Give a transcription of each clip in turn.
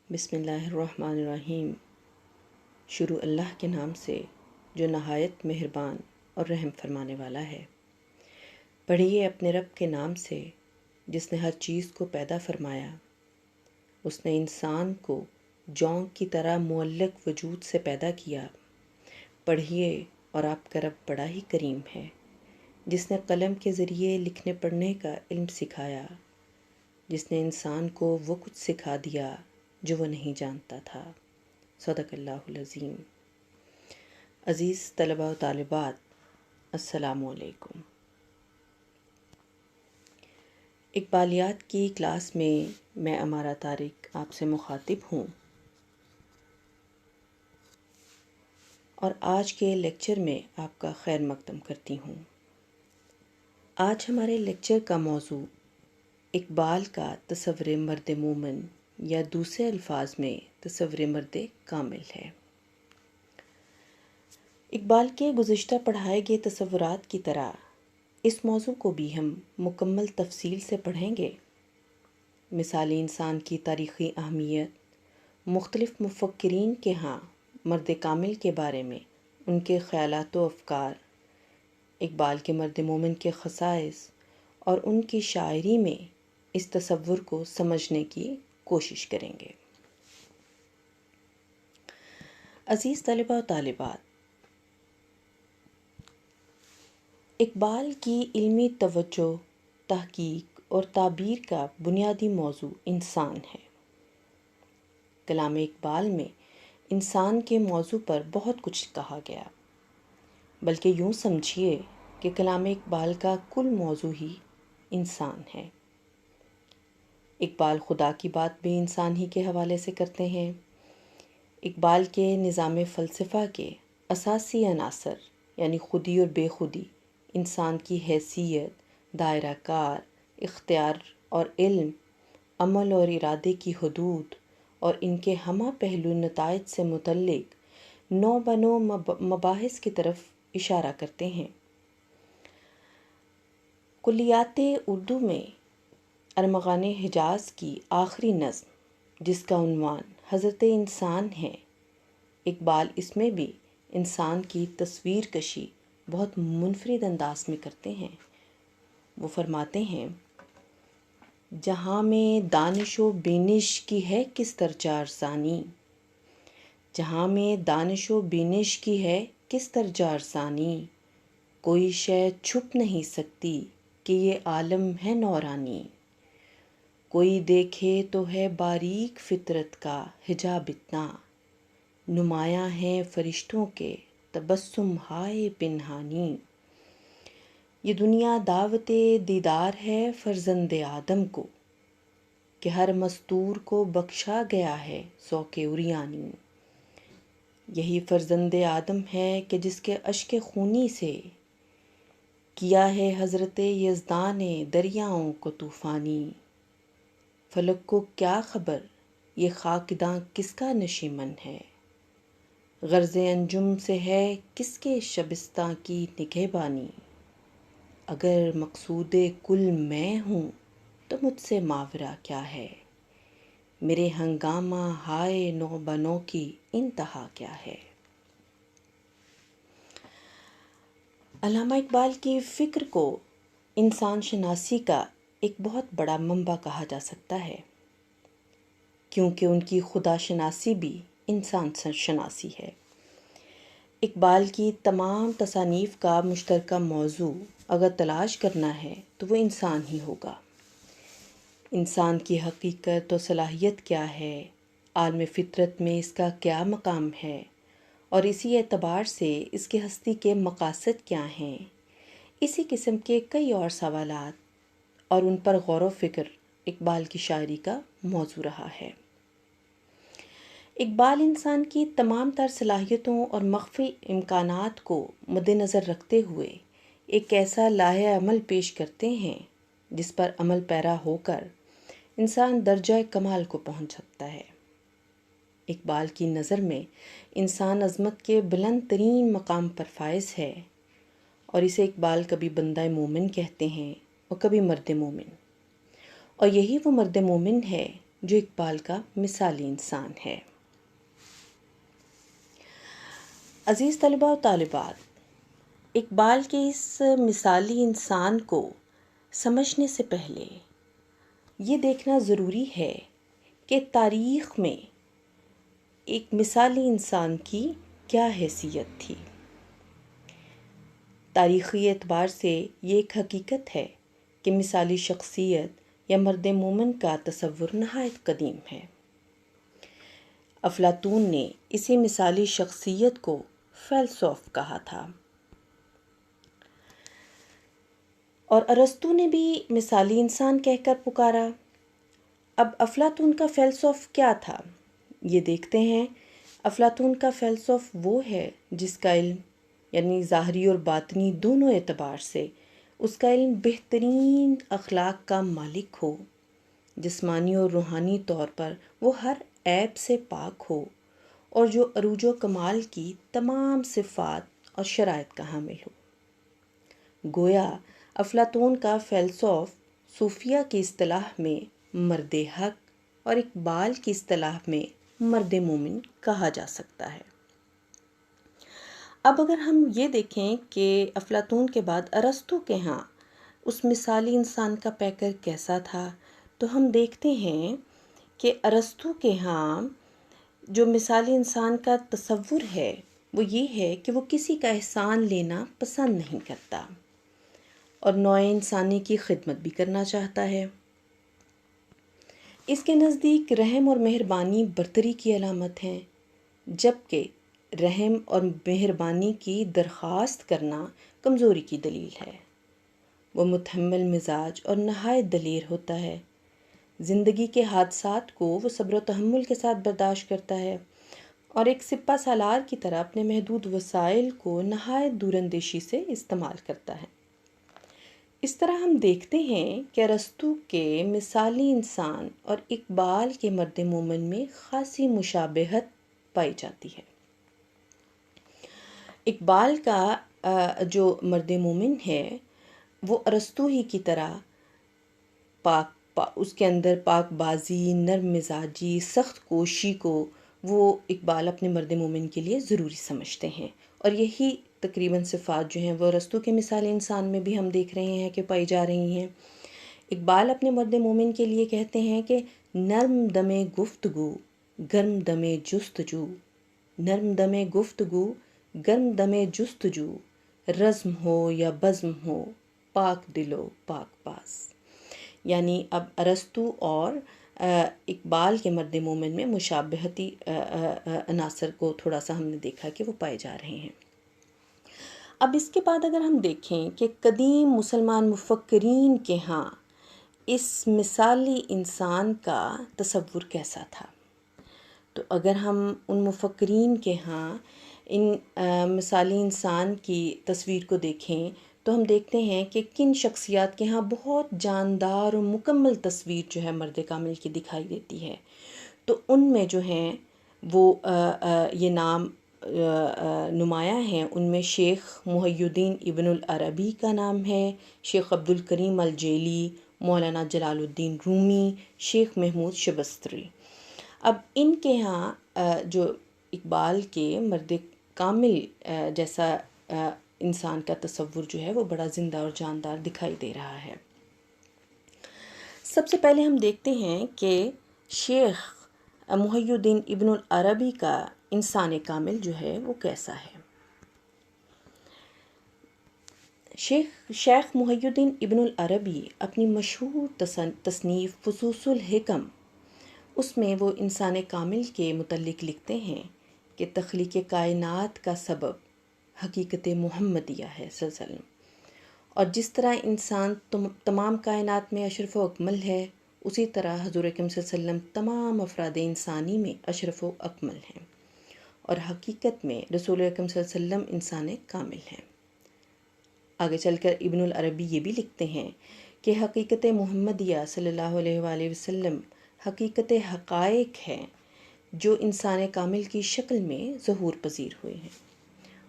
بسم اللہ الرحمن الرحیم۔ شروع اللہ کے نام سے جو نہایت مہربان اور رحم فرمانے والا ہے۔ پڑھیے اپنے رب کے نام سے جس نے ہر چیز کو پیدا فرمایا۔ اس نے انسان کو جونک کی طرح معلق وجود سے پیدا کیا۔ پڑھیے اور آپ کا رب بڑا ہی کریم ہے، جس نے قلم کے ذریعے لکھنے پڑھنے کا علم سکھایا، جس نے انسان کو وہ کچھ سکھا دیا جو وہ نہیں جانتا تھا۔ صدق اللہ العظیم۔ عزیز طلباء و طالبات، السلام علیکم۔ اقبالیات کی کلاس میں امارہ طارق آپ سے مخاطب ہوں، اور آج کے لیکچر میں آپ کا خیر مقدم کرتی ہوں۔ آج ہمارے لیکچر کا موضوع اقبال کا تصور مرد مومن یا دوسرے الفاظ میں تصور مرد کامل ہے۔ اقبال کے گزشتہ پڑھائے گئے تصورات کی طرح اس موضوع کو بھی ہم مکمل تفصیل سے پڑھیں گے۔ مثالی انسان کی تاریخی اہمیت، مختلف مفکرین کے ہاں مرد کامل کے بارے میں ان کے خیالات و افکار، اقبال کے مرد مومن کے خصائص اور ان کی شاعری میں اس تصور کو سمجھنے کی کوشش کریں گے۔ عزیز طلباء و طالبات، اقبال کی علمی توجہ، تحقیق اور تعبیر کا بنیادی موضوع انسان ہے۔ کلام اقبال میں انسان کے موضوع پر بہت کچھ کہا گیا، بلکہ یوں سمجھیے کہ کلام اقبال کا کل موضوع ہی انسان ہے۔ اقبال خدا کی بات بھی انسان ہی کے حوالے سے کرتے ہیں۔ اقبال کے نظام فلسفہ کے اساسی عناصر یعنی خودی اور بے خودی، انسان کی حیثیت، دائرہ کار، اختیار اور علم، عمل اور ارادے کی حدود اور ان کے ہمہ پہلو نتائج سے متعلق نو بنو مباحث کی طرف اشارہ کرتے ہیں۔ کلیات اردو میں ارمغان حجاز کی آخری نظم جس کا عنوان حضرت انسان ہے، اقبال اس میں بھی انسان کی تصویر کشی بہت منفرد انداز میں کرتے ہیں۔ وہ فرماتے ہیں، جہاں میں دانش و بینش کی ہے کس درجہ ارزانی، جہاں میں دانش و بینش کی ہے کس درجہ ارزانی، کوئی شے چھپ نہیں سکتی کہ یہ عالم ہے نورانی، کوئی دیکھے تو ہے باریک فطرت کا حجاب اتنا، نمایاں ہے فرشتوں کے تبسم ہائے پنہانی، یہ دنیا دعوت دیدار ہے فرزند آدم کو، کہ ہر مستور کو بخشا گیا ہے ذوق عریانی، یہی فرزند آدم ہے کہ جس کے اشک خونی سے کیا ہے حضرت یزدان نے دریاؤں کو طوفانی، فلک کو کیا خبر یہ خاکداں کس کا نشیمن ہے، غرض انجم سے ہے کس کے شبستاں کی نگہبانی، اگر مقصود کل میں ہوں تو مجھ سے ماورا کیا ہے، میرے ہنگامہ ہائے نو بنو کی انتہا کیا ہے۔ علامہ اقبال کی فکر کو انسان شناسی کا ایک بہت بڑا منبع کہا جا سکتا ہے، کیونکہ ان کی خدا شناسی بھی انسان شناسی ہے۔ اقبال کی تمام تصانیف کا مشترکہ موضوع اگر تلاش کرنا ہے تو وہ انسان ہی ہوگا۔ انسان کی حقیقت و صلاحیت کیا ہے، عالم فطرت میں اس کا کیا مقام ہے، اور اسی اعتبار سے اس کی ہستی کے مقاصد کیا ہیں، اسی قسم کے کئی اور سوالات اور ان پر غور و فکر اقبال کی شاعری کا موضوع رہا ہے۔ اقبال انسان کی تمام تر صلاحیتوں اور مخفی امکانات کو مد نظر رکھتے ہوئے ایک ایسا لائحہ عمل پیش کرتے ہیں جس پر عمل پیرا ہو کر انسان درجہ کمال کو پہنچ سکتا ہے۔ اقبال کی نظر میں انسان عظمت کے بلند ترین مقام پر فائز ہے، اور اسے اقبال کبھی بندہ مومن کہتے ہیں اور کبھی مرد مومن، اور یہی وہ مرد مومن ہے جو اقبال کا مثالی انسان ہے۔ عزیز طلباء و طالبات، اقبال کے اس مثالی انسان کو سمجھنے سے پہلے یہ دیکھنا ضروری ہے کہ تاریخ میں ایک مثالی انسان کی کیا حیثیت تھی۔ تاریخی اعتبار سے یہ ایک حقیقت ہے کہ مثالی شخصیت یا مرد مومن کا تصور نہایت قدیم ہے۔ افلاطون نے اسی مثالی شخصیت کو فیلسوف کہا تھا، اور ارسطو نے بھی مثالی انسان کہہ کر پکارا۔ اب افلاطون کا فیلسوف کیا تھا، یہ دیکھتے ہیں۔ افلاطون کا فیلسوف وہ ہے جس کا علم، یعنی ظاہری اور باطنی دونوں اعتبار سے، اس کا علم بہترین اخلاق کا مالک ہو، جسمانی اور روحانی طور پر وہ ہر عیب سے پاک ہو، اور جو عروج و کمال کی تمام صفات اور شرائط کا حامل ہو۔ گویا افلاطون کا فیلسوف صوفیہ کی اصطلاح میں مرد حق اور اقبال کی اصطلاح میں مرد مومن کہا جا سکتا ہے۔ اب اگر ہم یہ دیکھیں کہ افلاطون کے بعد ارسطو کے ہاں اس مثالی انسان کا پیکر کیسا تھا، تو ہم دیکھتے ہیں کہ ارسطو کے ہاں جو مثالی انسان کا تصور ہے وہ یہ ہے کہ وہ کسی کا احسان لینا پسند نہیں کرتا اور نوع انسانی کی خدمت بھی کرنا چاہتا ہے۔ اس کے نزدیک رحم اور مہربانی برتری کی علامت ہیں، جبکہ رحم اور مہربانی کی درخواست کرنا کمزوری کی دلیل ہے۔ وہ متحمل مزاج اور نہایت دلیر ہوتا ہے۔ زندگی کے حادثات کو وہ صبر و تحمل کے ساتھ برداشت کرتا ہے اور ایک سپہ سالار کی طرح اپنے محدود وسائل کو نہایت دور اندیشی سے استعمال کرتا ہے۔ اس طرح ہم دیکھتے ہیں کہ ارسطو کے مثالی انسان اور اقبال کے مرد مومن میں خاصی مشابہت پائی جاتی ہے۔ اقبال کا جو مرد مومن ہے وہ ارسطو ہی کی طرح اس کے اندر پاک بازی، نرم مزاجی، سخت کوشی کو وہ اقبال اپنے مرد مومن کے لیے ضروری سمجھتے ہیں، اور یہی تقریباً صفات جو ہیں وہ ارسطو کے مثالی انسان میں بھی ہم دیکھ رہے ہیں کہ پائی جا رہی ہیں۔ اقبال اپنے مرد مومن کے لیے کہتے ہیں کہ نرم دم گفتگو گرم دم جستجو، نرم دم گفتگو گرم دم جستجو، رزم ہو یا بزم ہو، پاک دلو پاک باز۔ یعنی اب ارسطو اور اقبال کے مرد مومن میں مشابہتی عناصر کو تھوڑا سا ہم نے دیکھا کہ وہ پائے جا رہے ہیں۔ اب اس کے بعد اگر ہم دیکھیں کہ قدیم مسلمان مفکرین کے ہاں اس مثالی انسان کا تصور کیسا تھا، تو اگر ہم ان مفکرین کے ہاں ان مثالی انسان کی تصویر کو دیکھیں تو ہم دیکھتے ہیں کہ کن شخصیات کے ہاں بہت جاندار اور مکمل تصویر جو ہے مرد کامل کی دکھائی دیتی ہے۔ تو ان میں جو ہیں وہ یہ نام نمایاں ہیں، ان میں شیخ محی الدین ابن العربی کا نام ہے، شیخ عبد الکریم الجیلی، مولانا جلال الدین رومی، شیخ محمود شبستری۔ اب ان کے ہاں جو اقبال کے مرد کامل جیسا انسان کا تصور جو ہے وہ بڑا زندہ اور جاندار دکھائی دے رہا ہے۔ سب سے پہلے ہم دیکھتے ہیں کہ شیخ محی الدین ابن العربی کا انسان کامل جو ہے وہ کیسا ہے۔ شیخ محی الدین ابن العربی اپنی مشہور تصنیف فصوص الحکم، اس میں وہ انسان کامل کے متعلق لکھتے ہیں کہ تخلیق کائنات کا سبب حقیقت محمدیہ ہے صلی اللہ علیہ وسلم، اور جس طرح انسان تمام کائنات میں اشرف و اکمل ہے، اسی طرح حضور اکرم صلی اللہ علیہ وسلم تمام افراد انسانی میں اشرف و اکمل ہیں، اور حقیقت میں رسول اکرم صلی اللہ علیہ وسلم انسان کامل ہیں۔ آگے چل کر ابن العربی یہ بھی لکھتے ہیں کہ حقیقت محمدیہ صلی اللہ علیہ وآلہ وسلم حقیقت حقائق ہے جو انسان کامل کی شکل میں ظہور پذیر ہوئے ہیں۔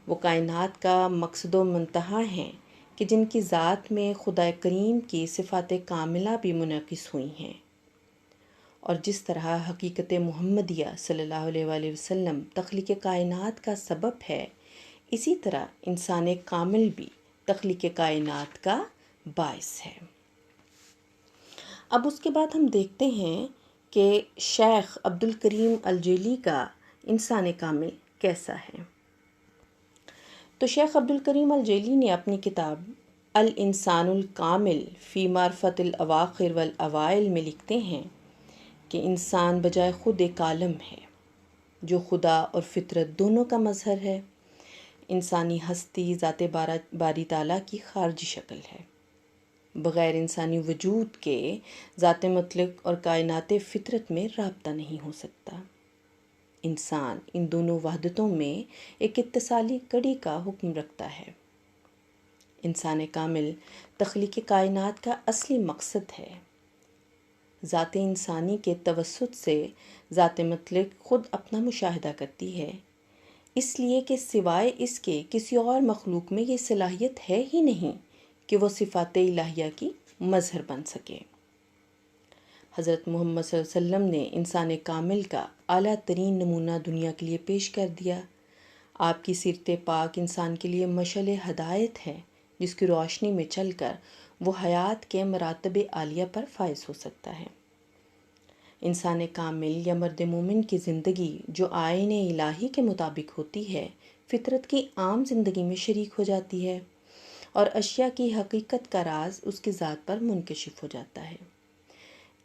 وہ کائنات کا مقصد و منتہا ہیں کہ جن کی ذات میں خدا کریم کی صفات کاملہ بھی منعکس ہوئی ہیں، اور جس طرح حقیقت محمدیہ صلی اللہ علیہ وآلہ وسلم تخلیق کائنات کا سبب ہے، اسی طرح انسان کامل بھی تخلیق کائنات کا باعث ہے۔ اب اس کے بعد ہم دیکھتے ہیں کہ شیخ عبد الکریم الجیلی کا انسان کامل کیسا ہے۔ تو شیخ عبد الکریم الجیلی نے اپنی کتاب الانسان الکامل فی معرفت الاواخر والاوائل میں لکھتے ہیں کہ انسان بجائے خود ایک عالم ہے جو خدا اور فطرت دونوں کا مظہر ہے۔ انسانی ہستی ذات باری تعالیٰ کی خارجی شکل ہے۔ بغیر انسانی وجود کے ذات مطلق اور کائنات فطرت میں رابطہ نہیں ہو سکتا۔ انسان ان دونوں وحدتوں میں ایک اتصالی کڑی کا حکم رکھتا ہے۔ انسان کامل تخلیق کائنات کا اصلی مقصد ہے۔ ذات انسانی کے توسط سے ذات مطلق خود اپنا مشاہدہ کرتی ہے، اس لیے کہ سوائے اس کے کسی اور مخلوق میں یہ صلاحیت ہے ہی نہیں کہ وہ صفات الہیہ کی مظہر بن سکے۔ حضرت محمد صلی اللہ علیہ وسلم نے انسان کامل کا اعلیٰ ترین نمونہ دنیا کے لیے پیش کر دیا۔ آپ کی سیرت پاک انسان کے لیے مشعل ہدایت ہے، جس کی روشنی میں چل کر وہ حیات کے مراتب عالیہ پر فائز ہو سکتا ہے۔ انسان کامل یا مرد مومن کی زندگی جو آئین الہی کے مطابق ہوتی ہے، فطرت کی عام زندگی میں شریک ہو جاتی ہے اور اشیاء کی حقیقت کا راز اس کی ذات پر منکشف ہو جاتا ہے۔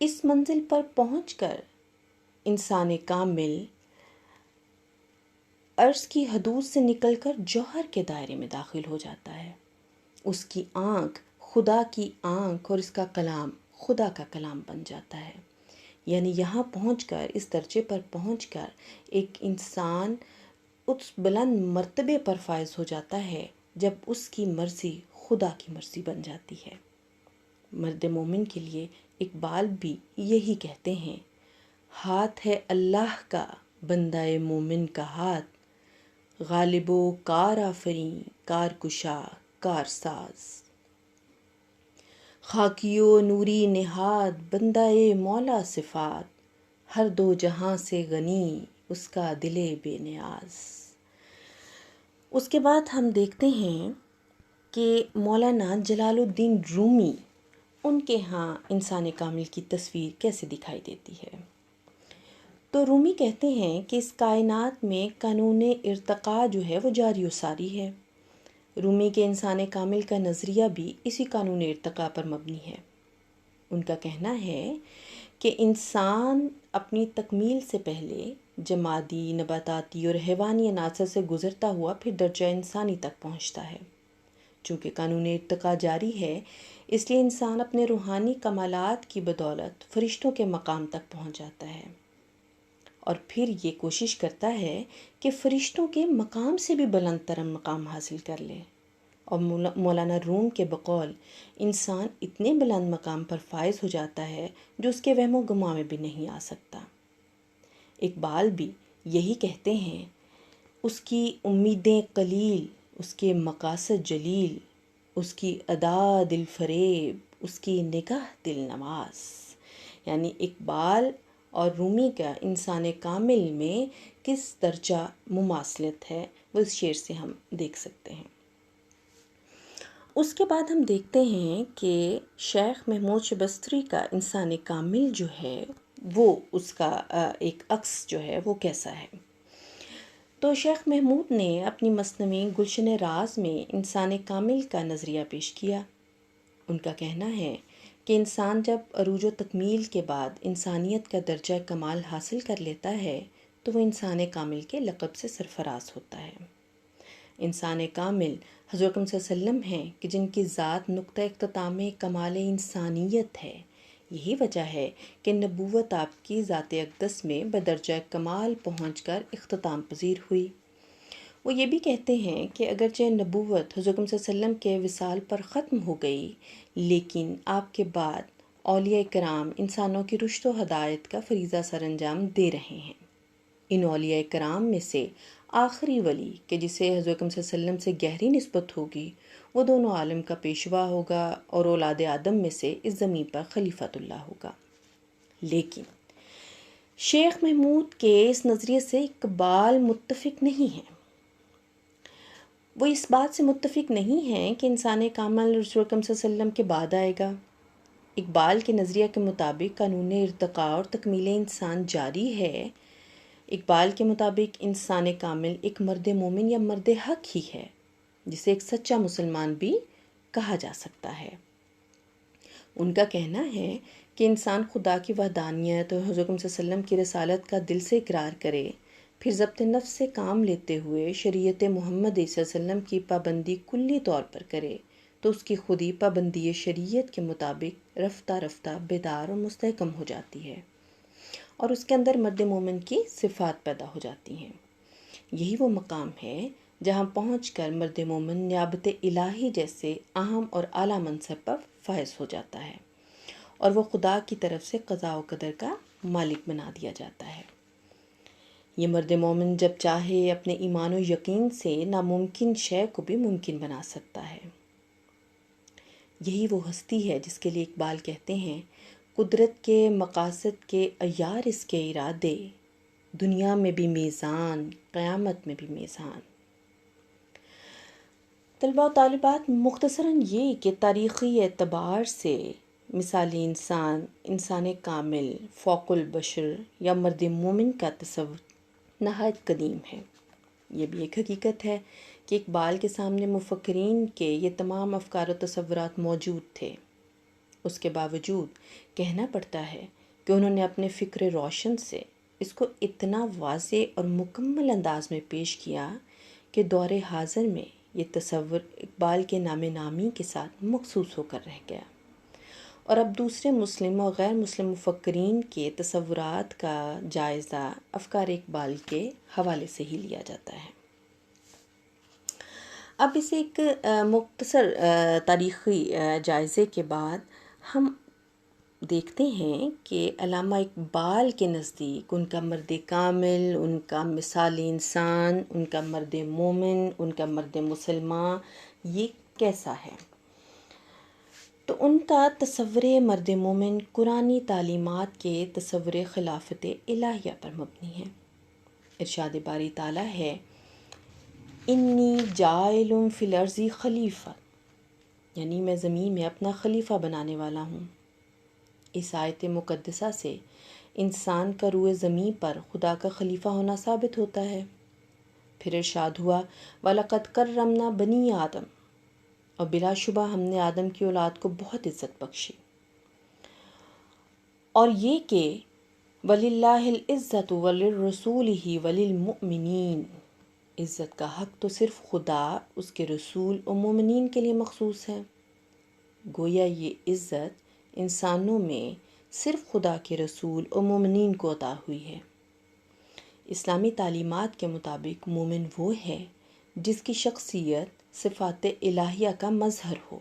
اس منزل پر پہنچ کر انسان کامل عرض کی حدود سے نکل کر جوہر کے دائرے میں داخل ہو جاتا ہے۔ اس کی آنکھ خدا کی آنکھ اور اس کا کلام خدا کا کلام بن جاتا ہے۔ یعنی یہاں پہنچ کر، اس درجے پر پہنچ کر ایک انسان اس بلند مرتبے پر فائز ہو جاتا ہے جب اس کی مرضی خدا کی مرضی بن جاتی ہے۔ مرد مومن کے لیے اقبال بھی یہی کہتے ہیں: ہاتھ ہے اللہ کا بندہ مومن کا ہاتھ، غالب و کار آفریں کار کشا کار ساز، خاکی و نوری نہاد بندہ مولا صفات، ہر دو جہاں سے غنی اس کا دل بے نیاز۔ اس کے بعد ہم دیکھتے ہیں کہ مولانا جلال الدین رومی، ان کے ہاں انسان کامل کی تصویر کیسے دکھائی دیتی ہے۔ تو رومی کہتے ہیں کہ اس کائنات میں قانون ارتقاء جو ہے وہ جاری و ساری ہے۔ رومی کے انسان کامل کا نظریہ بھی اسی قانون ارتقاء پر مبنی ہے۔ ان کا کہنا ہے کہ انسان اپنی تکمیل سے پہلے جمادی، نباتاتی اور حیوانی عناصر سے گزرتا ہوا پھر درجہ انسانی تک پہنچتا ہے۔ چونکہ قانون ارتقاء جاری ہے، اس لیے انسان اپنے روحانی کمالات کی بدولت فرشتوں کے مقام تک پہنچ جاتا ہے، اور پھر یہ کوشش کرتا ہے کہ فرشتوں کے مقام سے بھی بلند ترین مقام حاصل کر لے۔ اور مولانا روم کے بقول انسان اتنے بلند مقام پر فائز ہو جاتا ہے جو اس کے وہم و گمان میں بھی نہیں آ سکتا۔ اقبال بھی یہی کہتے ہیں: اس کی امیدیں قلیل، اس کے مقاصد جلیل، اس کی ادا دل فریب، اس کی نگاہ دل نواز۔ یعنی اقبال اور رومی کا انسان کامل میں کس درجہ مماثلت ہے، وہ اس شعر سے ہم دیکھ سکتے ہیں۔ اس کے بعد ہم دیکھتے ہیں کہ شیخ محمود شبستری کا انسان کامل جو ہے وہ اس کا ایک عکس جو ہے وہ کیسا ہے۔ تو شیخ محمود نے اپنی مثنوی گلشن راز میں انسان کامل کا نظریہ پیش کیا۔ ان کا کہنا ہے کہ انسان جب عروج و تکمیل کے بعد انسانیت کا درجہ کمال حاصل کر لیتا ہے تو وہ انسان کامل کے لقب سے سرفراز ہوتا ہے۔ انسان کامل حضرت اکرم صلی اللہ علیہ وسلم ہیں کہ جن کی ذات نقطہ اختتام کمال انسانیت ہے۔ یہی وجہ ہے کہ نبوت آپ کی ذات اقدس میں بدرجہ کمال پہنچ کر اختتام پذیر ہوئی۔ وہ یہ بھی کہتے ہیں کہ اگرچہ نبوت حضرت اکرم صلی اللہ علیہ وسلم کے وصال پر ختم ہو گئی، لیکن آپ کے بعد اولیاء کرام انسانوں کی رشد و ہدایت کا فریضہ سر انجام دے رہے ہیں۔ ان اولیاء کرام میں سے آخری ولی کہ جسے حضرت اکرم صلی اللہ علیہ وسلم سے گہری نسبت ہوگی، وہ دونوں عالم کا پیشوا ہوگا اور اولاد آدم میں سے اس زمین پر خلیفۃ اللہ ہوگا۔ لیکن شیخ محمود کے اس نظریے سے اقبال متفق نہیں ہیں۔ وہ اس بات سے متفق نہیں ہیں کہ انسان کامل رسول اکرم صلی اللہ علیہ وسلم کے بعد آئے گا۔ اقبال کے نظریہ کے مطابق قانون ارتقاء اور تکمیل انسان جاری ہے۔ اقبال کے مطابق انسان کامل ایک مرد مومن یا مرد حق ہی ہے، جسے ایک سچا مسلمان بھی کہا جا سکتا ہے۔ ان کا کہنا ہے کہ انسان خدا کی وحدانیت اور حضور اکرم صلی اللہ علیہ وسلم کی رسالت کا دل سے اقرار کرے، پھر ضبط نفس سے کام لیتے ہوئے شریعت محمد صلی اللہ علیہ وسلم کی پابندی کلی طور پر کرے تو اس کی خودی پابندی شریعت کے مطابق رفتہ رفتہ بیدار اور مستحکم ہو جاتی ہے، اور اس کے اندر مرد مومن کی صفات پیدا ہو جاتی ہیں۔ یہی وہ مقام ہے جہاں پہنچ کر مرد مومن نیابت الہی جیسے اہم اور اعلیٰ منصب پر فائز ہو جاتا ہے، اور وہ خدا کی طرف سے قضاء و قدر کا مالک بنا دیا جاتا ہے۔ یہ مرد مومن جب چاہے اپنے ایمان و یقین سے ناممکن شے کو بھی ممکن بنا سکتا ہے۔ یہی وہ ہستی ہے جس کے لیے اقبال کہتے ہیں، قدرت کے مقاصد کے عیار اس کے ارادے، دنیا میں بھی میزان، قیامت میں بھی میزان۔ طلباء و طالبات، مختصراً یہ کہ تاریخی اعتبار سے مثالی انسان، انسان کامل، فوق البشر یا مرد مومن کا تصور نہایت قدیم ہے۔ یہ بھی ایک حقیقت ہے کہ اقبال کے سامنے مفکرین کے یہ تمام افکار و تصورات موجود تھے۔ اس کے باوجود کہنا پڑتا ہے کہ انہوں نے اپنے فکر روشن سے اس کو اتنا واضح اور مکمل انداز میں پیش کیا کہ دور حاضر میں یہ تصور اقبال کے نام نامی کے ساتھ مخصوص ہو کر رہ گیا، اور اب دوسرے مسلم اور غیر مسلم مفکرین کے تصورات کا جائزہ افکار اقبال کے حوالے سے ہی لیا جاتا ہے۔ اب اس ایک مختصر تاریخی جائزے کے بعد ہم دیکھتے ہیں کہ علامہ اقبال کے نزدیک ان کا مرد کامل، ان کا مثالی انسان، ان کا مرد مومن، ان کا مرد مسلمان یہ کیسا ہے؟ تو ان کا تصور مرد مومن قرآنی تعلیمات کے تصور خلافت الہیہ پر مبنی ہے۔ ارشاد باری تعالیٰ ہے، انی جاعل فی الارض خلیفہ، یعنی میں زمین میں اپنا خلیفہ بنانے والا ہوں۔ اس آیت مقدسہ سے انسان کا روئے زمین پر خدا کا خلیفہ ہونا ثابت ہوتا ہے۔ پھر ارشاد ہوا، وَلَقَدْ كَرَّمْنَا بَنِي آدم، اور بلا شبہ ہم نے آدم کی اولاد کو بہت عزت بخشی۔ اور یہ کہ وَلِلَّهِ الْعِزَّةُ وَلِلرَّسُولِهِ وَلِلْمُؤْمِنِينَ، عزت کا حق تو صرف خدا، اس کے رسول اور مومنین کے لیے مخصوص ہے۔ گویا یہ عزت انسانوں میں صرف خدا کے رسول اور مومنین کو عطا ہوئی ہے۔ اسلامی تعلیمات کے مطابق مومن وہ ہے جس کی شخصیت صفات الہیہ کا مظہر ہو،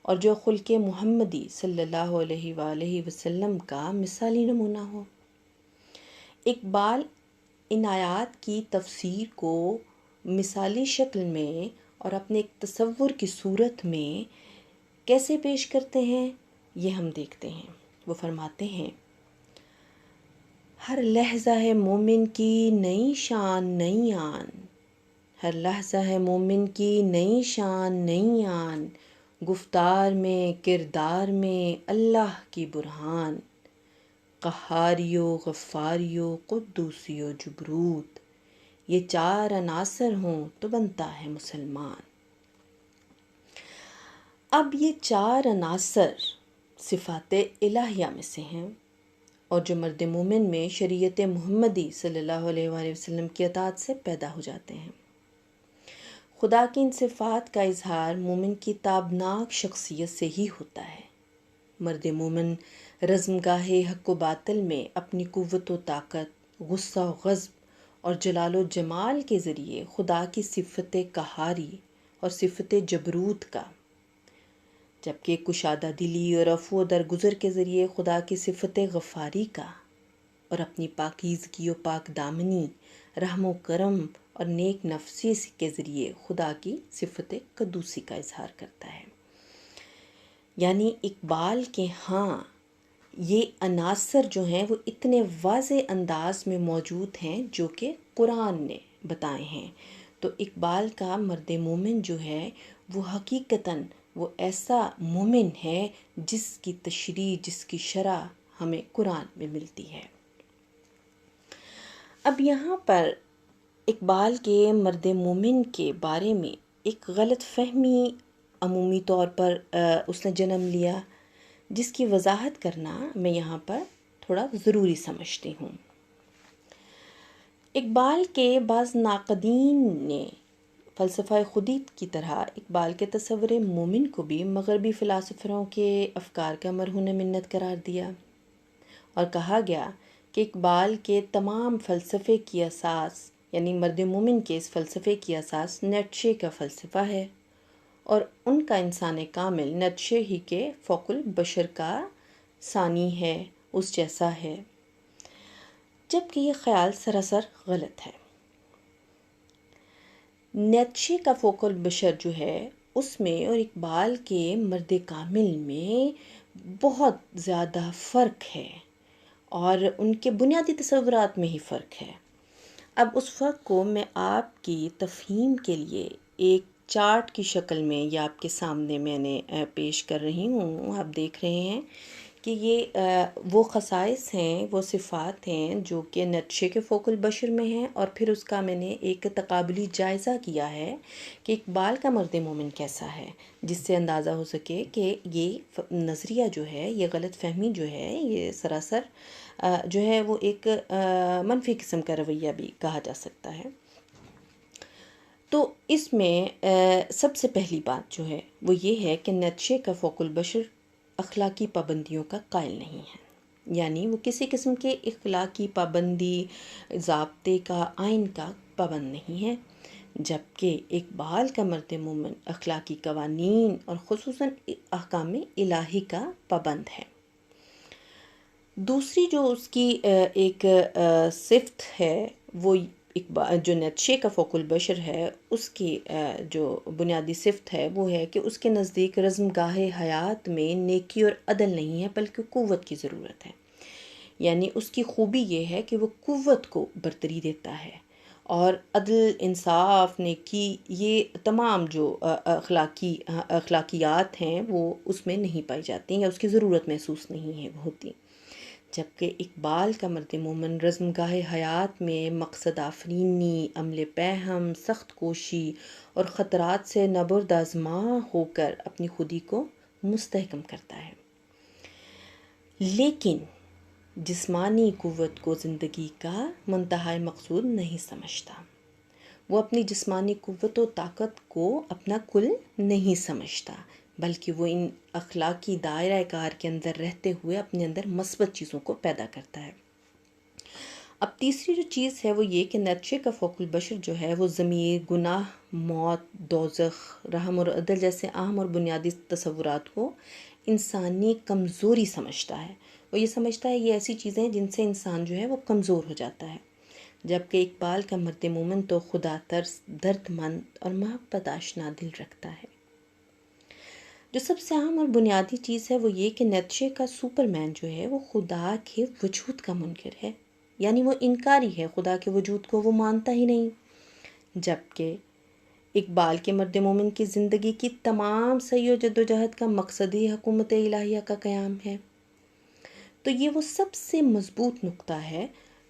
اور جو خلق محمدی صلی اللہ علیہ وآلہ وسلم کا مثالی نمونہ ہو۔ اقبال ان آیات کی تفسیر کو مثالی شکل میں اور اپنے ایک تصور کی صورت میں کیسے پیش کرتے ہیں، یہ ہم دیکھتے ہیں۔ وہ فرماتے ہیں، ہر لحظہ ہے مومن کی نئی شان نئی آن، ہر لحظہ ہے مومن کی نئی شان نئی آن، گفتار میں کردار میں اللہ کی برہان، قہاری و غفاری و قدوسی و جبروت، یہ چار عناصر ہوں تو بنتا ہے مسلمان۔ اب یہ چار عناصر صفات الہیہ میں سے ہیں، اور جو مرد مومن میں شریعت محمدی صلی اللہ علیہ وآلہ وسلم کی اطاعت سے پیدا ہو جاتے ہیں۔ خدا کی ان صفات کا اظہار مومن کی تابناک شخصیت سے ہی ہوتا ہے۔ مرد مومن رزمگاہ حق و باطل میں اپنی قوت و طاقت، غصہ و غضب اور جلال و جمال کے ذریعے خدا کی صفت قہاری اور صفت جبروت کا، جبکہ کشادہ دلی اور عفو و درگزر کے ذریعے خدا کی صفت غفاری کا، اور اپنی پاکیزگی و پاک دامنی، رحم و کرم اور نیک نفسی کے ذریعے خدا کی صفت قدوسی کا اظہار کرتا ہے۔ یعنی اقبال کے ہاں یہ عناصر جو ہیں وہ اتنے واضح انداز میں موجود ہیں جو کہ قرآن نے بتائے ہیں۔ تو اقبال کا مرد مومن جو ہے وہ حقیقتاً وہ ایسا مومن ہے جس کی تشریح، جس کی شرح ہمیں قرآن میں ملتی ہے۔ اب یہاں پر اقبال کے مرد مومن کے بارے میں ایک غلط فہمی عمومی طور پر اس نے جنم لیا، جس کی وضاحت کرنا میں یہاں پر تھوڑا ضروری سمجھتی ہوں۔ اقبال کے بعض ناقدین نے فلسفہ خودی کی طرح اقبال کے تصور مومن کو بھی مغربی فلاسفروں کے افکار کا مرہون منت قرار دیا، اور کہا گیا کہ اقبال کے تمام فلسفے کی اساس، یعنی مرد مومن کے اس فلسفے کی اساس نیٹشے کا فلسفہ ہے، اور ان کا انسان کامل نیٹشے ہی کے فوق البشر کا ثانی ہے، اس جیسا ہے، جبکہ یہ خیال سراسر غلط ہے۔ نیٹشے کا فوق البشر جو ہے اس میں اور اقبال کے مرد کامل میں بہت زیادہ فرق ہے، اور ان کے بنیادی تصورات میں ہی فرق ہے۔ اب اس فرق کو میں آپ کی تفہیم کے لیے ایک چارٹ کی شکل میں یا آپ کے سامنے میں نے پیش کر رہی ہوں۔ آپ دیکھ رہے ہیں کہ یہ وہ خصائص ہیں، وہ صفات ہیں جو کہ نیٹشے کے فوق البشر میں ہیں، اور پھر اس کا میں نے ایک تقابلی جائزہ کیا ہے کہ اقبال کا مرد مومن کیسا ہے، جس سے اندازہ ہو سکے کہ یہ نظریہ جو ہے، یہ غلط فہمی جو ہے، یہ سراسر جو ہے وہ ایک منفی قسم کا رویہ بھی کہا جا سکتا ہے۔ تو اس میں سب سے پہلی بات جو ہے وہ یہ ہے کہ نیٹشے کا فوق البشر اخلاقی پابندیوں کا قائل نہیں ہے، یعنی وہ کسی قسم کے اخلاقی پابندی، ضابطے کا، آئین کا پابند نہیں ہے، جبکہ اقبال کا مرد مومن اخلاقی قوانین اور خصوصاً احکام الہی کا پابند ہے۔ دوسری جو اس کی ایک صفت ہے، وہ جو نیٹشے کا فوق البشر ہے اس کی جو بنیادی صفت ہے وہ ہے کہ اس کے نزدیک رزم گاہ حیات میں نیکی اور عدل نہیں ہے بلکہ قوت کی ضرورت ہے، یعنی اس کی خوبی یہ ہے کہ وہ قوت کو برتری دیتا ہے، اور عدل، انصاف، نیکی، یہ تمام جو اخلاقیات ہیں وہ اس میں نہیں پائی جاتی ہیں یا اس کی ضرورت محسوس نہیں ہے ہوتی، جبکہ اقبال کا مرد مومن رزم گاہ حیات میں مقصد آفرینی، عمل پہم، سخت کوشی اور خطرات سے نبرد آزما ہو کر اپنی خودی کو مستحکم کرتا ہے، لیکن جسمانی قوت کو زندگی کا منتہائی مقصود نہیں سمجھتا۔ وہ اپنی جسمانی قوت و طاقت کو اپنا کل نہیں سمجھتا، بلکہ وہ ان اخلاقی دائرہ کار کے اندر رہتے ہوئے اپنے اندر مثبت چیزوں کو پیدا کرتا ہے۔ اب تیسری جو چیز ہے وہ یہ کہ نیٹشے کا فوق البشر جو ہے وہ ضمیر، گناہ، موت، دوزخ، رحم اور عدل جیسے اہم اور بنیادی تصورات کو انسانی کمزوری سمجھتا ہے۔ وہ یہ سمجھتا ہے یہ ایسی چیزیں ہیں جن سے انسان جو ہے وہ کمزور ہو جاتا ہے، جبکہ اقبال کا مرد مومن تو خدا ترس، درد مند اور محبت آشنا دل رکھتا ہے۔ جو سب سے اہم اور بنیادی چیز ہے وہ یہ کہ نیٹشے کا سپر مین جو ہے وہ خدا کے وجود کا منکر ہے، یعنی وہ انکاری ہے، خدا کے وجود کو وہ مانتا ہی نہیں، جبکہ اقبال کے مرد مومن کی زندگی کی تمام سعی و جدوجہد کا مقصد ہی حکومت الہیہ کا قیام ہے۔ تو یہ وہ سب سے مضبوط نقطہ ہے۔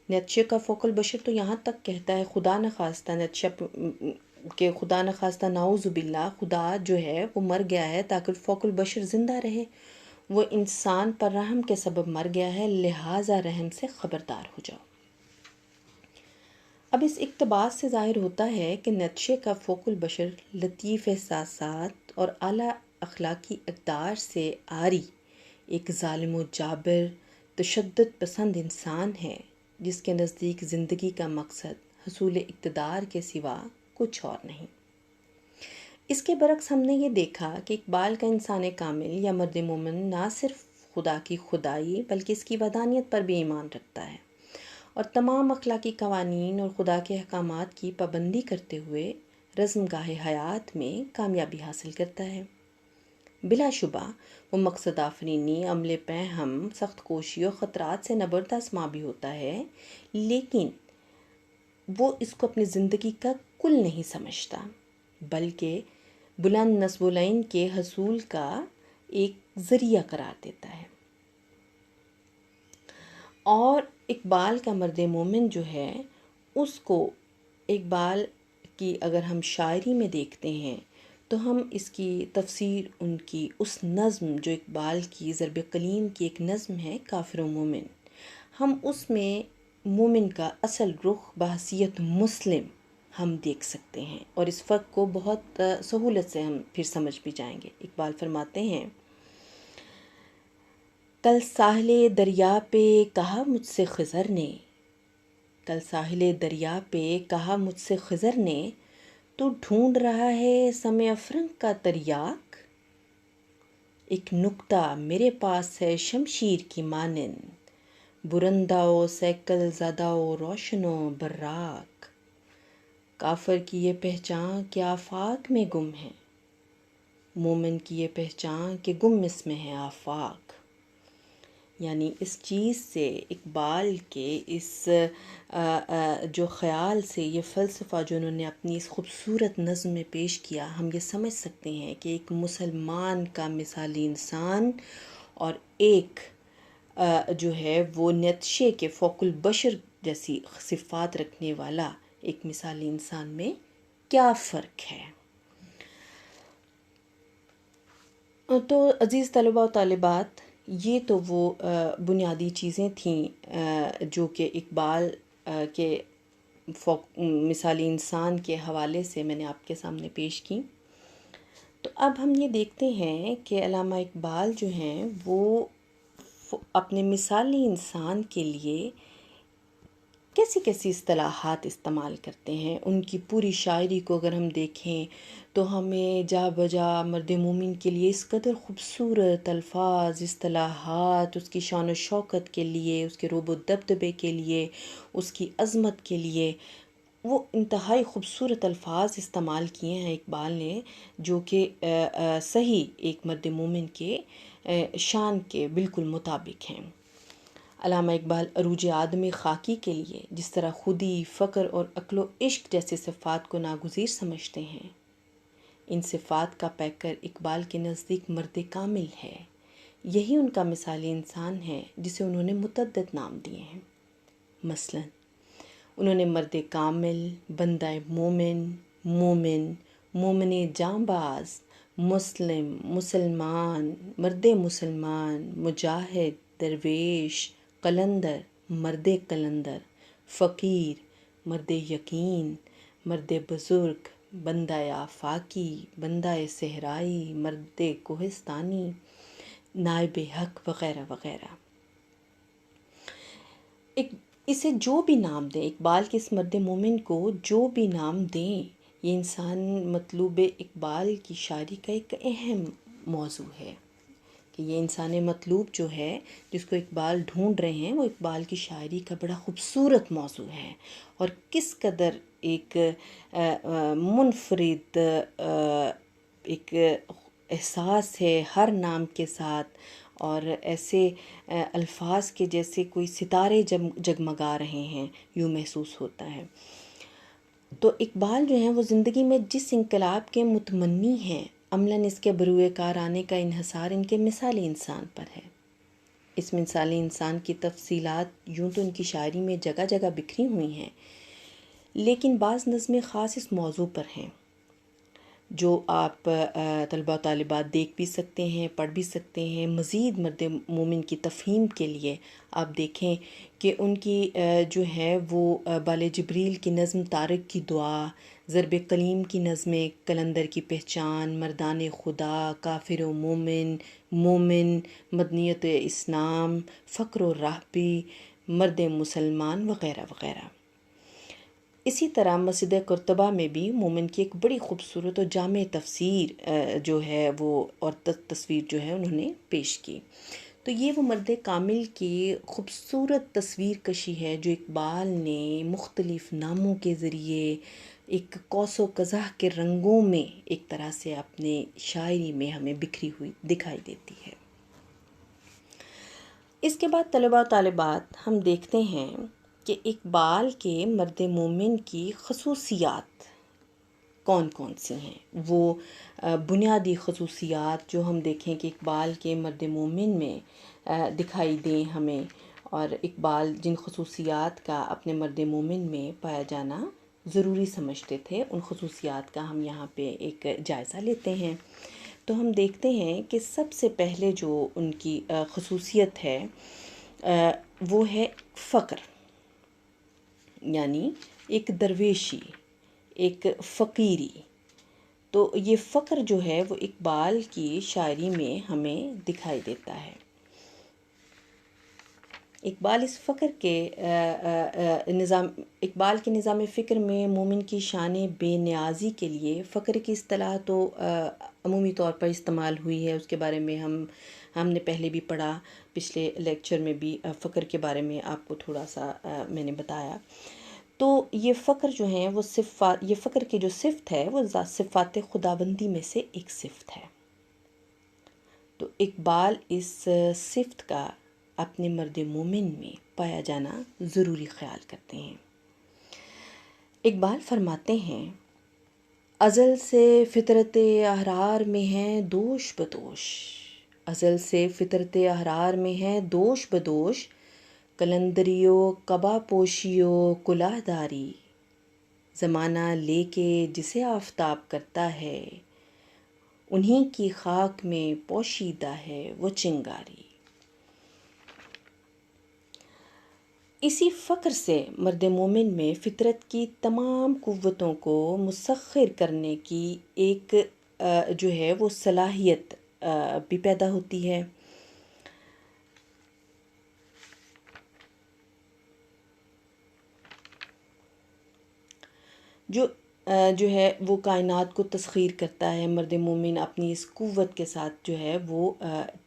نیٹشے کا فوق البشر تو یہاں تک کہتا ہے، خدا نخواستہ نیٹشے کہ خدا نخواستہ نعوذ باللہ خدا جو ہے وہ مر گیا ہے تاکہ فوق البشر زندہ رہے، وہ انسان پر رحم کے سبب مر گیا ہے، لہٰذا رحم سے خبردار ہو جاؤ۔ اب اس اقتباس سے ظاہر ہوتا ہے کہ نیٹشے کا فوق البشر لطیف احساسات اور اعلیٰ اخلاقی اقدار سے عاری ایک ظالم و جابر، تشدد پسند انسان ہے، جس کے نزدیک زندگی کا مقصد حصول اقتدار کے سوا کچھ اور نہیں۔ اس کے برعکس ہم نے یہ دیکھا کہ اقبال کا انسان کامل یا مرد مومن نہ صرف خدا کی خدائی بلکہ اس کی وحدانیت پر بھی ایمان رکھتا ہے، اور تمام اخلاقی قوانین اور خدا کے احکامات کی پابندی کرتے ہوئے رزم گاہ حیات میں کامیابی حاصل کرتا ہے۔ بلا شبہ وہ مقصد آفرینی، عمل پہ ہم، سخت کوشی و خطرات سے نبردہ اسما بھی ہوتا ہے، لیکن وہ اس کو اپنی زندگی کا کل نہیں سمجھتا، بلکہ بلند نصب العین کے حصول کا ایک ذریعہ قرار دیتا ہے۔ اور اقبال کا مرد مومن جو ہے، اس کو اقبال کی اگر ہم شاعری میں دیکھتے ہیں تو ہم اس کی تفسیر ان کی اس نظم جو اقبال کی ضرب کلیم کی ایک نظم ہے کافر و مومن، ہم اس میں مومن کا اصل رخ بحیثیت مسلم ہم دیکھ سکتے ہیں، اور اس فرق کو بہت سہولت سے ہم پھر سمجھ بھی جائیں گے۔ اقبال فرماتے ہیں، کل ساحل دریا پہ کہا مجھ سے خضر نے، کل ساحل دریا پہ کہا مجھ سے خضر نے، تو ڈھونڈ رہا ہے سمے افرنگ کا تریاک، ایک نکتہ میرے پاس ہے شمشیر کی مانند، برندہ و سیکل زدہ و روشن و براق، کافر کی یہ پہچان کہ آفاق میں گم ہے، مومن کی یہ پہچان کہ گم اس میں ہے آفاق۔ یعنی اس چیز سے اقبال کے اس جو خیال سے یہ فلسفہ جو انہوں نے اپنی اس خوبصورت نظم میں پیش کیا، ہم یہ سمجھ سکتے ہیں کہ ایک مسلمان کا مثالی انسان اور ایک جو ہے وہ نتشے کے فوق البشر جیسی صفات رکھنے والا ایک مثالی انسان میں کیا فرق ہے۔ تو عزیز طلباء و طالبات، یہ تو وہ بنیادی چیزیں تھیں جو کہ اقبال کے مثالی انسان کے حوالے سے میں نے آپ کے سامنے پیش کی۔ تو اب ہم یہ دیکھتے ہیں کہ علامہ اقبال جو ہیں وہ اپنے مثالی انسان کے لیے کیسی کیسی اصطلاحات استعمال کرتے ہیں۔ ان کی پوری شاعری کو اگر ہم دیکھیں تو ہمیں جا بجا مرد مومن کے لیے اس قدر خوبصورت الفاظ، اصطلاحات، اس کی شان و شوکت کے لیے، اس کے رعب و دبدبے کے لیے، اس کی عظمت کے لیے وہ انتہائی خوبصورت الفاظ استعمال کیے ہیں اقبال نے، جو کہ صحیح ایک مرد مومن کے شان کے بالکل مطابق ہیں۔ علامہ اقبال عروج آدم خاکی کے لیے جس طرح خودی، فقر اور عقل و عشق جیسے صفات کو ناگزیر سمجھتے ہیں، ان صفات کا پیکر اقبال کے نزدیک مرد کامل ہے۔ یہی ان کا مثالی انسان ہے جسے انہوں نے متعدد نام دیے ہیں۔ مثلا انہوں نے مرد کامل، بندہ مومن، مومن، مومن جاں باز، مسلم، مسلمان، مرد مسلمان، مجاہد، درویش، قلندر، مرد قلندر، فقیر، مرد یقین، مرد بزرگ، بندہ آفاقی، بندہ صحرائی، مرد کوہستانی، نائب حق وغیرہ وغیرہ۔ اسے جو بھی نام دیں، اقبال کے اس مرد مومن کو جو بھی نام دیں، یہ انسان مطلوب اقبال کی شاعری کا ایک اہم موضوع ہے کہ یہ انسان مطلوب جو ہے جس کو اقبال ڈھونڈ رہے ہیں، وہ اقبال کی شاعری کا بڑا خوبصورت موضوع ہے، اور کس قدر ایک منفرد ایک احساس ہے ہر نام کے ساتھ، اور ایسے الفاظ کے جیسے کوئی ستارے جگمگا رہے ہیں یوں محسوس ہوتا ہے۔ تو اقبال جو ہیں وہ زندگی میں جس انقلاب کے متمنی ہیں، عملاً اس کے بروئے کار آنے کا انحصار ان کے مثالی انسان پر ہے۔ اس مثالی انسان کی تفصیلات یوں تو ان کی شاعری میں جگہ جگہ بکھری ہوئی ہیں، لیکن بعض نظمیں خاص اس موضوع پر ہیں جو آپ طلباء و طالبات دیکھ بھی سکتے ہیں، پڑھ بھی سکتے ہیں۔ مزید مرد مومن کی تفہیم کے لیے آپ دیکھیں کہ ان کی جو ہے وہ بال جبریل کی نظم طارق کی دعا، ضرب کلیم کی نظمیں قلندر کی پہچان، مردان خدا، کافر و مومن، مومن، مدنیت اسلام، فقر و راہبی، مرد مسلمان وغیرہ وغیرہ۔ اسی طرح مسجد قرطبہ میں بھی مومن کی ایک بڑی خوبصورت اور جامع تفسیر جو ہے وہ اور تصویر جو ہے انہوں نے پیش کی۔ تو یہ وہ مرد کامل کی خوبصورت تصویر کشی ہے جو اقبال نے مختلف ناموں کے ذریعے، ایک قوس و قزح کے رنگوں میں ایک طرح سے اپنے شاعری میں ہمیں بکھری ہوئی دکھائی دیتی ہے۔ اس کے بعد طلباء و طالبات ہم دیکھتے ہیں کہ اقبال کے مرد مومن کی خصوصیات کون کون سی ہیں۔ وہ بنیادی خصوصیات جو ہم دیکھیں کہ اقبال کے مرد مومن میں دکھائی دیں ہمیں، اور اقبال جن خصوصیات کا اپنے مرد مومن میں پایا جانا ضروری سمجھتے تھے، ان خصوصیات کا ہم یہاں پہ ایک جائزہ لیتے ہیں۔ تو ہم دیکھتے ہیں کہ سب سے پہلے جو ان کی خصوصیت ہے وہ ہے فقر، یعنی ایک درویشی، ایک فقیری۔ تو یہ فقر جو ہے وہ اقبال کی شاعری میں ہمیں دکھائی دیتا ہے۔ اقبال اس فقر کے اقبال کے نظام فکر میں مومن کی شان بے نیازی کے لیے فقر کی اصطلاح تو عمومی طور پر استعمال ہوئی ہے، اس کے بارے میں ہم نے پہلے بھی پڑھا، پچھلے لیکچر میں بھی فقر کے بارے میں آپ کو تھوڑا سا میں نے بتایا۔ تو یہ فقر جو ہیں وہ یہ فقر کی جو صفت ہے وہ صفات خداوندی میں سے ایک صفت ہے۔ تو اقبال اس صفت کا اپنے مرد مومن میں پایا جانا ضروری خیال کرتے ہیں۔ اقبال فرماتے ہیں، ازل سے فطرت احرار میں ہے دوش بدوش، ازل سے فطرت احرار میں ہے دوش بدوش، کلندری و قبا پوشی و کلاه داری، زمانہ لے کے جسے آفتاب کرتا ہے، انہی کی خاک میں پوشیدہ ہے وہ چنگاری۔ اسی فقر سے مرد مومن میں فطرت کی تمام قوتوں کو مسخر کرنے کی ایک جو ہے وہ صلاحیت بھی پیدا ہوتی ہے۔ جو ہے وہ کائنات کو تسخیر کرتا ہے۔ مرد مومن اپنی اس قوت کے ساتھ جو ہے وہ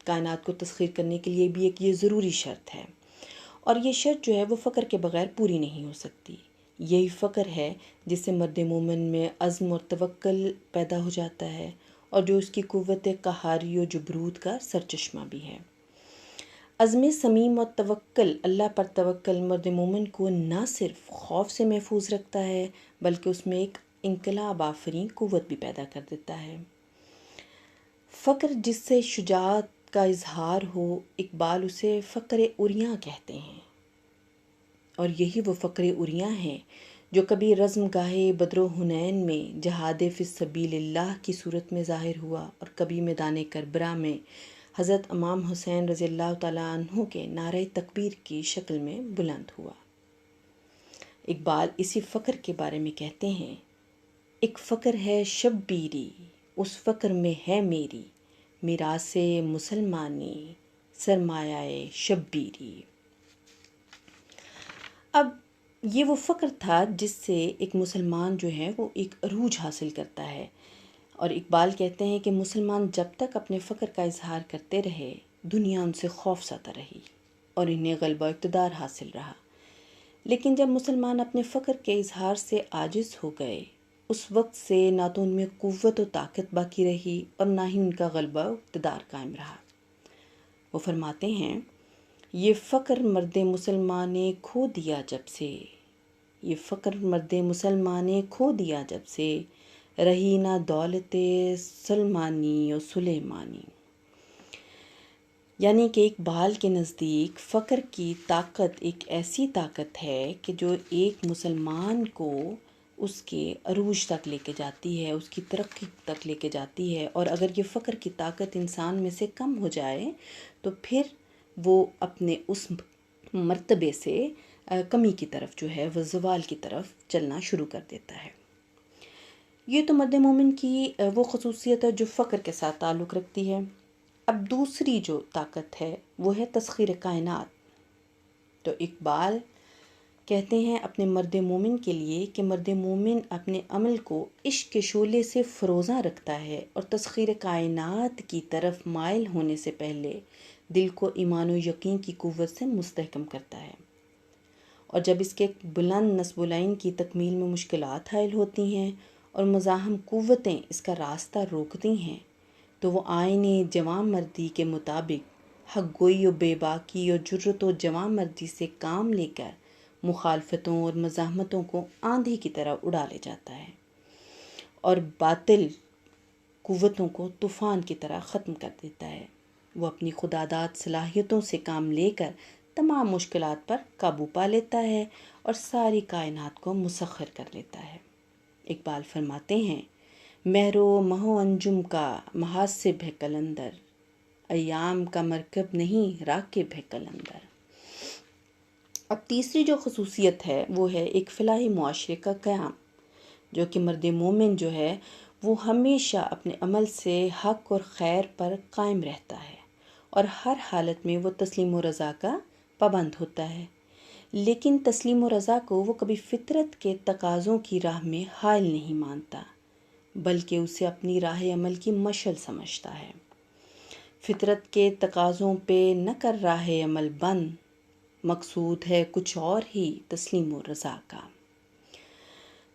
کائنات کو تسخیر کرنے کے لیے بھی ایک یہ ضروری شرط ہے، اور یہ شرط جو ہے وہ فقر کے بغیر پوری نہیں ہو سکتی۔ یہی فقر ہے جس سے مرد مومن میں عزم اور توکل پیدا ہو جاتا ہے، اور جو اس کی قوت قہاری و جبروت کا سرچشمہ بھی ہے۔ عزم صمیم اور توکل، اللہ پر توکل مرد مومن کو نہ صرف خوف سے محفوظ رکھتا ہے بلکہ اس میں ایک انقلاب آفریں قوت بھی پیدا کر دیتا ہے۔ فقر جس سے شجاعت کا اظہار ہو، اقبال اسے فقر عریاں کہتے ہیں، اور یہی وہ فقر عریاں ہیں جو کبھی رزم گاہے بدر و حنین میں جہاد فی سبیل اللہ کی صورت میں ظاہر ہوا، اور کبھی میدان کربلا میں حضرت امام حسین رضی اللہ تعالیٰ عنہ کے نعرہ تکبیر کی شکل میں بلند ہوا۔ اقبال اسی فقر کے بارے میں کہتے ہیں، ایک فقر ہے شبیری، اس فقر میں ہے میری میراث مسلمانی، سرمایہ شبیری۔ اب یہ وہ فقر تھا جس سے ایک مسلمان جو ہے وہ ایک عروج حاصل کرتا ہے، اور اقبال کہتے ہیں کہ مسلمان جب تک اپنے فقر کا اظہار کرتے رہے، دنیا ان سے خوف زدہ رہی اور انہیں غلبہ و اقتدار حاصل رہا۔ لیکن جب مسلمان اپنے فقر کے اظہار سے عاجز ہو گئے، اس وقت سے نہ تو ان میں قوت و طاقت باقی رہی اور نہ ہی ان کا غلبہ و اقتدار قائم رہا۔ وہ فرماتے ہیں، یہ فقر مرد مسلمان نے کھو دیا جب سے، یہ فقر مرد مسلمان نے کھو دیا جب سے، رہی نہ دولت سلمانی و سلیمانی۔ یعنی کہ اقبال کے نزدیک فقر کی طاقت ایک ایسی طاقت ہے کہ جو ایک مسلمان کو اس کے عروج تک لے کے جاتی ہے، اس کی ترقی تک لے کے جاتی ہے، اور اگر یہ فقر کی طاقت انسان میں سے کم ہو جائے تو پھر وہ اپنے اس مرتبے سے کمی کی طرف جو ہے وہ زوال کی طرف چلنا شروع کر دیتا ہے۔ یہ تو مرد مومن کی وہ خصوصیت ہے جو فقر کے ساتھ تعلق رکھتی ہے۔ اب دوسری جو طاقت ہے وہ ہے تسخیر کائنات۔ تو اقبال کہتے ہیں اپنے مرد مومن کے لیے کہ مرد مومن اپنے عمل کو عشق کے شعلے سے فروزاں رکھتا ہے، اور تسخیر کائنات کی طرف مائل ہونے سے پہلے دل کو ایمان و یقین کی قوت سے مستحکم کرتا ہے، اور جب اس کے بلند نصب العین کی تکمیل میں مشکلات حائل ہوتی ہیں اور مزاحم قوتیں اس کا راستہ روکتی ہیں تو وہ آئین جواں مردی کے مطابق حق گوئی و بے باکی اور جرت و جواں مردی سے کام لے کر مخالفتوں اور مزاحمتوں کو آندھی کی طرح اڑا لے جاتا ہے اور باطل قوتوں کو طوفان کی طرح ختم کر دیتا ہے۔ وہ اپنی خداداد صلاحیتوں سے کام لے کر تمام مشکلات پر قابو پا لیتا ہے اور ساری کائنات کو مسخر کر لیتا ہے۔ اقبال فرماتے ہیں، مہر و مہ و انجم کا محاسب ہے قلندر، ایام کا مرکب نہیں راکب ہے قلندر۔ اب تیسری جو خصوصیت ہے وہ ہے ایک فلاحی معاشرے کا قیام، جو کہ مرد مومن جو ہے وہ ہمیشہ اپنے عمل سے حق اور خیر پر قائم رہتا ہے اور ہر حالت میں وہ تسلیم و رضا کا پابند ہوتا ہے، لیکن تسلیم و رضا کو وہ کبھی فطرت کے تقاضوں کی راہ میں حائل نہیں مانتا، بلکہ اسے اپنی راہ عمل کی مشعل سمجھتا ہے۔ فطرت کے تقاضوں پہ نہ کر راہ عمل بند، مقصود ہے کچھ اور ہی تسلیم و رضا کا۔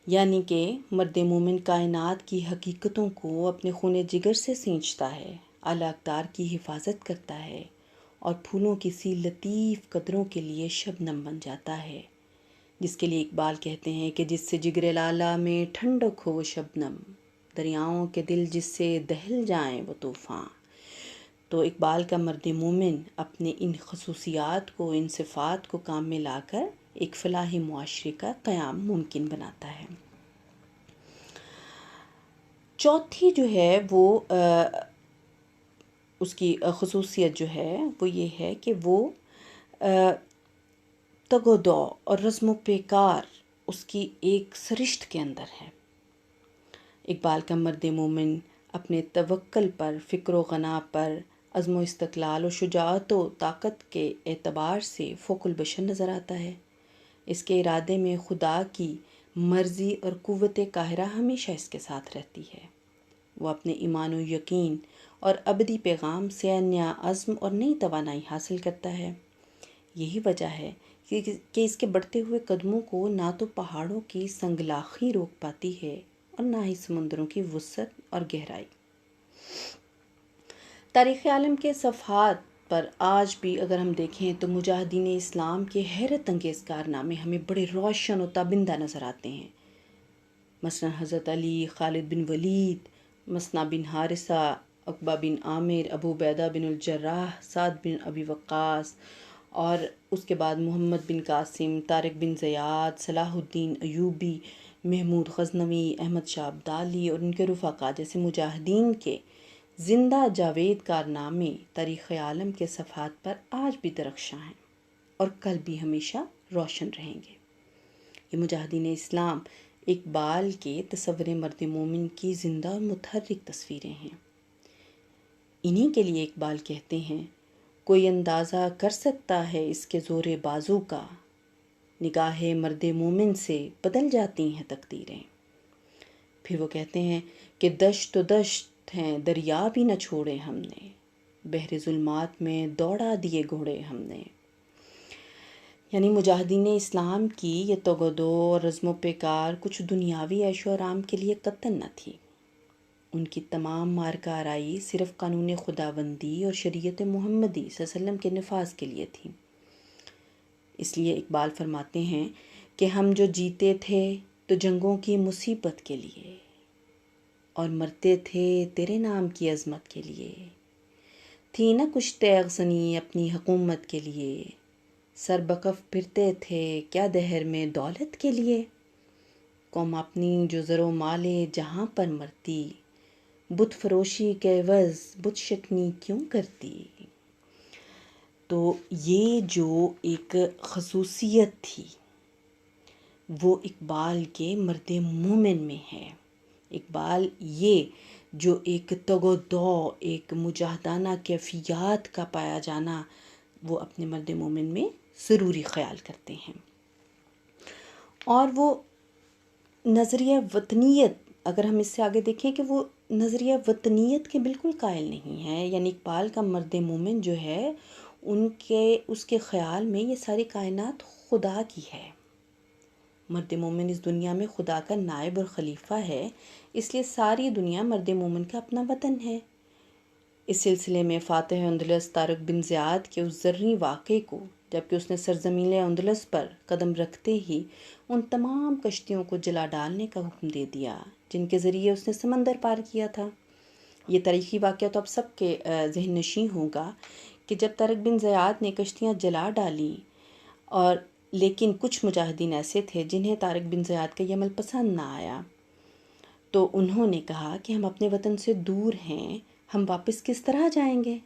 یعنی کہ مرد مومن کائنات کی حقیقتوں کو اپنے خون جگر سے سینچتا ہے، اعلیٰ اقدار کی حفاظت کرتا ہے اور پھولوں کی سی لطیف قدروں کے لیے شبنم بن جاتا ہے، جس کے لیے اقبال کہتے ہیں کہ جس سے جگر لالا میں ٹھنڈک ہو وہ شبنم، دریاؤں کے دل جس سے دہل جائیں وہ طوفان۔ تو اقبال کا مرد مومن اپنے ان خصوصیات کو، ان صفات کو کام میں لا کر ایک فلاحی معاشرے کا قیام ممکن بناتا ہے۔ چوتھی جو ہے وہ اس کی خصوصیت جو ہے وہ یہ ہے کہ وہ تگ و دو اور رزم و پیکار اس کی ایک سرشت کے اندر ہے۔ اقبال کا مرد مومن اپنے توکل پر، فکر و غنا پر، عزم و استقلال و شجاعت و طاقت کے اعتبار سے فوق البشر نظر آتا ہے۔ اس کے ارادے میں خدا کی مرضی اور قوت قاہرہ ہمیشہ اس کے ساتھ رہتی ہے۔ وہ اپنے ایمان و یقین اور ابدی پیغام سے نیا عزم اور نئی توانائی حاصل کرتا ہے۔ یہی وجہ ہے کہ اس کے بڑھتے ہوئے قدموں کو نہ تو پہاڑوں کی سنگلاخی روک پاتی ہے اور نہ ہی سمندروں کی وسعت اور گہرائی۔ تاریخ عالم کے صفحات پر آج بھی اگر ہم دیکھیں تو مجاہدین اسلام کے حیرت انگیز کارنامے ہمیں بڑے روشن و تابندہ نظر آتے ہیں۔ مثلا حضرت علی، خالد بن ولید، مثنہ بن حارثہ، عقبہ بن عامر، ابو عبیدہ بن الجراح، سعد بن ابی وقاص، اور اس کے بعد محمد بن قاسم، طارق بن زیاد، صلاح الدین ایوبی، محمود غزنوی، احمد شاہ ابدالی اور ان کے رفقا جیسے مجاہدین کے زندہ جاوید کارنامے تاریخ عالم کے صفحات پر آج بھی درخشاں ہیں اور کل بھی ہمیشہ روشن رہیں گے۔ یہ مجاہدین اسلام اقبال کے تصور مرد مومن کی زندہ اور متحرک تصویریں ہیں۔ انہی کے لیے اقبال کہتے ہیں، کوئی اندازہ کر سکتا ہے اس کے زور بازو کا، نگاہ مرد مومن سے بدل جاتی ہیں تقدیریں۔ پھر وہ کہتے ہیں کہ دشت و دشت ہیں دریا بھی نہ چھوڑے ہم نے، بحر ظلمات میں دوڑا دیے گھوڑے ہم نے۔ یعنی مجاہدین اسلام کی یہ تگ و دو اور رزم و پیکار کچھ دنیاوی عیش و آرام کے لیے قطعاً نہ تھی۔ ان کی تمام مارکہ آرائی صرف قانون خداوندی اور شریعت محمدی صلی اللہ علیہ وسلم کے نفاذ کے لیے تھی۔ اس لیے اقبال فرماتے ہیں کہ ہم جو جیتے تھے تو جنگوں کی مصیبت کے لیے، اور مرتے تھے تیرے نام کی عظمت کے لیے، تھی نہ کچھ تیغ زنی اپنی حکومت کے لیے، سر بکف پھرتے تھے کیا دہر میں دولت کے لیے، قوم اپنی جو زر و مال جہاں پر مرتی، بت فروشی کے عوض بت شکنی کیوں کرتی۔ تو یہ جو ایک خصوصیت تھی وہ اقبال کے مرد مومن میں ہے۔ اقبال یہ جو ایک تگ و دو، ایک مجاہدانہ کیفیات کا پایا جانا، وہ اپنے مرد مومن میں ضروری خیال کرتے ہیں۔ اور وہ نظریہ وطنیت، اگر ہم اس سے آگے دیکھیں کہ وہ نظریہ وطنیت کے بالکل قائل نہیں ہے، یعنی اقبال کا مرد مومن جو ہے اس کے خیال میں یہ ساری کائنات خدا کی ہے۔ مرد مومن اس دنیا میں خدا کا نائب اور خلیفہ ہے، اس لیے ساری دنیا مرد مومن کا اپنا وطن ہے۔ اس سلسلے میں فاتح اندلس طارق بن زیاد کے اس زرعی واقعے کو، جبکہ اس نے سرزمین اندلس پر قدم رکھتے ہی ان تمام کشتیوں کو جلا ڈالنے کا حکم دے دیا جن کے ذریعے اس نے سمندر پار کیا تھا۔ یہ تاریخی واقعہ تو اب سب کے ذہن نشین ہوگا کہ جب طارق بن زیاد نے کشتیاں جلا ڈالیں، اور لیکن کچھ مجاہدین ایسے تھے جنہیں طارق بن زیاد کا یہ عمل پسند نہ آیا، تو انہوں نے کہا کہ ہم اپنے وطن سے دور ہیں، ہم واپس کس طرح جائیں گے،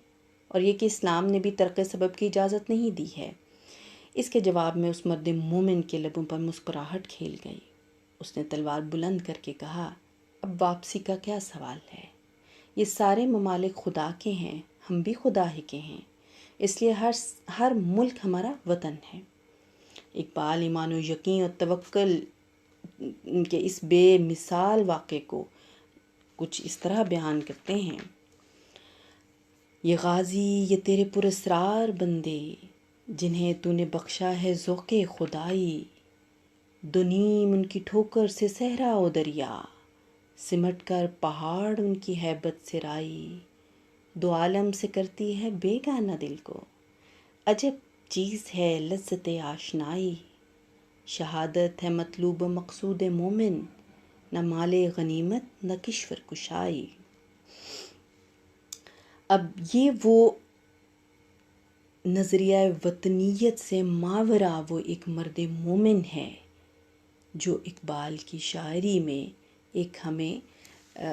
اور یہ کہ اسلام نے بھی ترک سبب کی اجازت نہیں دی ہے۔ اس کے جواب میں اس مرد مومن کے لبوں پر مسکراہٹ کھیل گئی۔ اس نے تلوار بلند کر کے کہا، اب واپسی کا کیا سوال ہے؟ یہ سارے ممالک خدا کے ہیں، ہم بھی خدا ہی کے ہیں، اس لیے ہر ملک ہمارا وطن ہے۔ اقبال ایمان و یقین اور توکل کے اس بے مثال واقعے کو کچھ اس طرح بیان کرتے ہیں، یہ غازی یہ تیرے پراسرار بندے، جنہیں تو نے بخشا ہے ذوق خدائی، دو نیم ان کی ٹھوکر سے صحرا و دریا، سمٹ کر پہاڑ ان کی ہیبت سے رائی، دو عالم سے کرتی ہے بیگانہ دل کو، عجب چیز ہے لذت آشنائی، شہادت ہے مطلوب و مقصود مومن، نہ مال غنیمت نہ کشور کشائی۔ اب یہ وہ نظریہ وطنیت سے ماورا وہ ایک مرد مومن ہے جو اقبال کی شاعری میں ایک ہمیں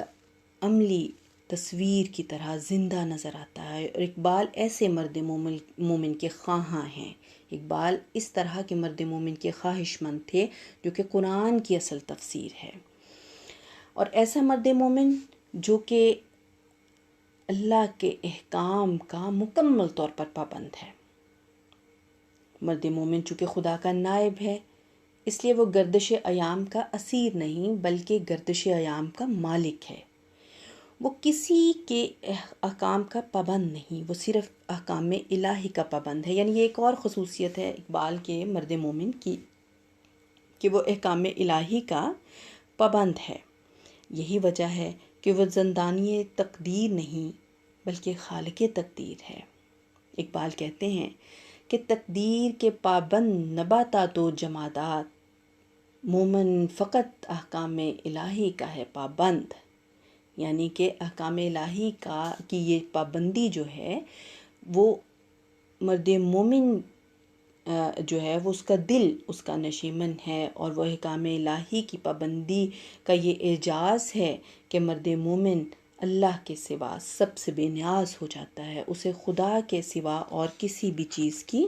عملی تصویر کی طرح زندہ نظر آتا ہے، اور اقبال ایسے مرد مومن کے خواہاں ہیں۔ اقبال اس طرح کے مرد مومن کے خواہش مند تھے جو کہ قرآن کی اصل تفسیر ہے، اور ایسا مرد مومن جو کہ اللہ کے احکام کا مکمل طور پر پابند ہے۔ مرد مومن چونکہ خدا کا نائب ہے، اس لیے وہ گردش ایام کا اسیر نہیں بلکہ گردش ایام کا مالک ہے۔ وہ کسی کے احکام کا پابند نہیں، وہ صرف احکام الہی کا پابند ہے۔ یعنی یہ ایک اور خصوصیت ہے اقبال کے مرد مومن کی کہ وہ احکام الہی کا پابند ہے۔ یہی وجہ ہے کہ وہ زندانی تقدیر نہیں بلکہ خالق تقدیر ہے۔ اقبال کہتے ہیں کہ تقدیر کے پابند نباتات و جمادات، مومن فقط احکام الہی کا ہے پابند۔ یعنی کہ احکام الہی کی یہ پابندی جو ہے وہ مرد مومن جو ہے وہ اس کا دل اس کا نشیمن ہے، اور وہ احکام الہی کی پابندی کا یہ اعجاز ہے کہ مرد مومن اللہ کے سوا سب سے بے نیاز ہو جاتا ہے، اسے خدا کے سوا اور کسی بھی چیز کی